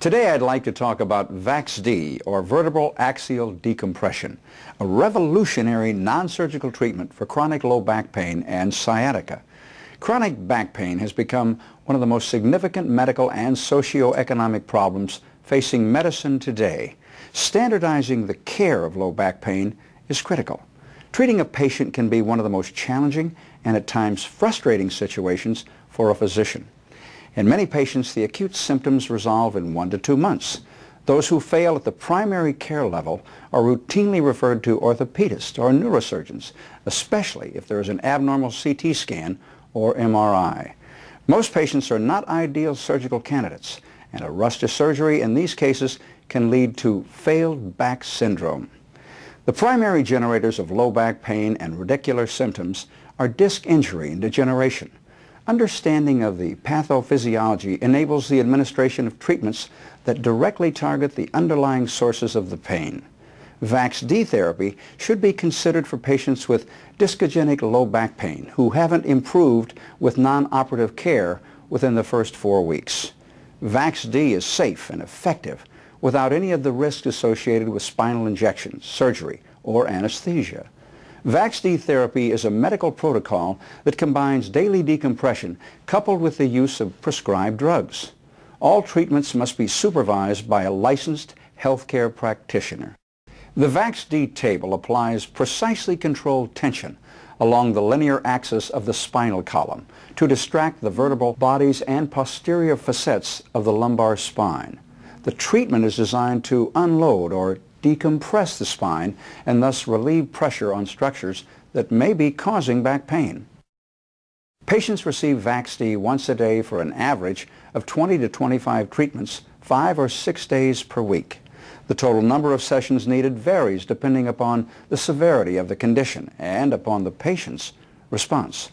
Today I'd like to talk about VAX-D, or vertebral axial decompression, a revolutionary non-surgical treatment for chronic low back pain and sciatica. Chronic back pain has become one of the most significant medical and socio-economic problems facing medicine today. Standardizing the care of low back pain is critical. Treating a patient can be one of the most challenging and at times frustrating situations for a physician. In many patients, the acute symptoms resolve in 1 to 2 months. Those who fail at the primary care level are routinely referred to orthopedists or neurosurgeons, especially if there is an abnormal CT scan or MRI. Most patients are not ideal surgical candidates, and a rush to surgery in these cases can lead to failed back syndrome. The primary generators of low back pain and radicular symptoms are disc injury and degeneration. Understanding of the pathophysiology enables the administration of treatments that directly target the underlying sources of the pain. VAX-D therapy should be considered for patients with discogenic low back pain who haven't improved with non-operative care within the first 4 weeks. VAX-D is safe and effective without any of the risks associated with spinal injections, surgery, or anesthesia. VAX-D therapy is a medical protocol that combines daily decompression coupled with the use of prescribed drugs. All treatments must be supervised by a licensed healthcare practitioner. The VAX-D table applies precisely controlled tension along the linear axis of the spinal column to distract the vertebral bodies and posterior facets of the lumbar spine. The treatment is designed to unload or decompress the spine and thus relieve pressure on structures that may be causing back pain. Patients receive VAX-D once a day for an average of 20 to 25 treatments, 5 or 6 days per week. The total number of sessions needed varies depending upon the severity of the condition and upon the patient's response.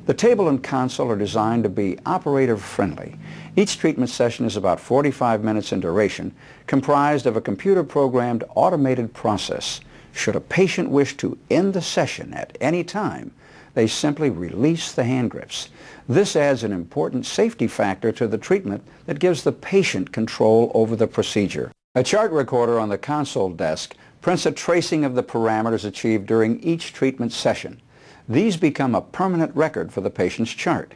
The table and console are designed to be operator-friendly. Each treatment session is about 45 minutes in duration, comprised of a computer-programmed automated process. Should a patient wish to end the session at any time, they simply release the hand grips. This adds an important safety factor to the treatment that gives the patient control over the procedure. A chart recorder on the console desk prints a tracing of the parameters achieved during each treatment session. These become a permanent record for the patient's chart.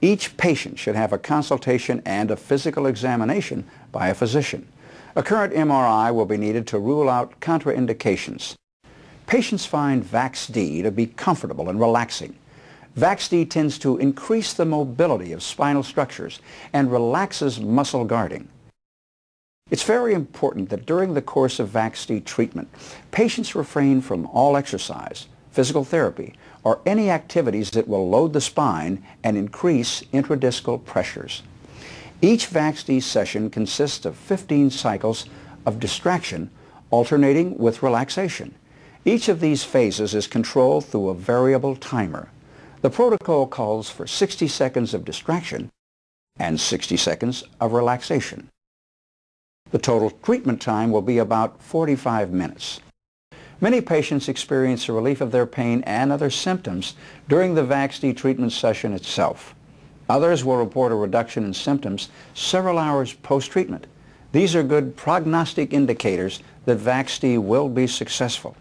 Each patient should have a consultation and a physical examination by a physician. A current MRI will be needed to rule out contraindications. Patients find VAX-D to be comfortable and relaxing. VAX-D tends to increase the mobility of spinal structures and relaxes muscle guarding. It's very important that during the course of VAX-D treatment, patients refrain from all exercise, physical therapy, or any activities that will load the spine and increase intradiscal pressures. Each VAX-D session consists of 15 cycles of distraction alternating with relaxation. Each of these phases is controlled through a variable timer. The protocol calls for 60 seconds of distraction and 60 seconds of relaxation. The total treatment time will be about 45 minutes. Many patients experience a relief of their pain and other symptoms during the VAX-D treatment session itself. Others will report a reduction in symptoms several hours post-treatment. These are good prognostic indicators that VAX-D will be successful.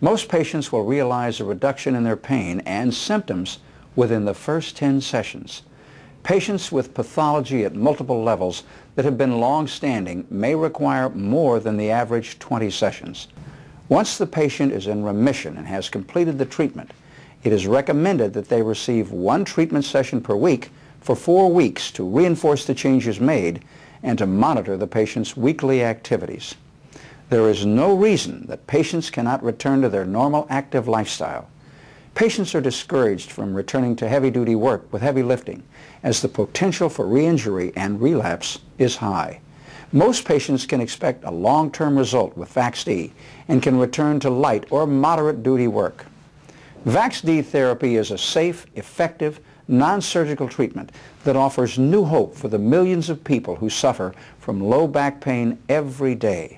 Most patients will realize a reduction in their pain and symptoms within the first 10 sessions. Patients with pathology at multiple levels that have been long-standing may require more than the average 20 sessions. Once the patient is in remission and has completed the treatment, it is recommended that they receive 1 treatment session per week for 4 weeks to reinforce the changes made and to monitor the patient's weekly activities. There is no reason that patients cannot return to their normal active lifestyle. Patients are discouraged from returning to heavy-duty work with heavy lifting, as the potential for re-injury and relapse is high. Most patients can expect a long-term result with VAX-D and can return to light or moderate duty work. VAX-D therapy is a safe, effective, non-surgical treatment that offers new hope for the millions of people who suffer from low back pain every day.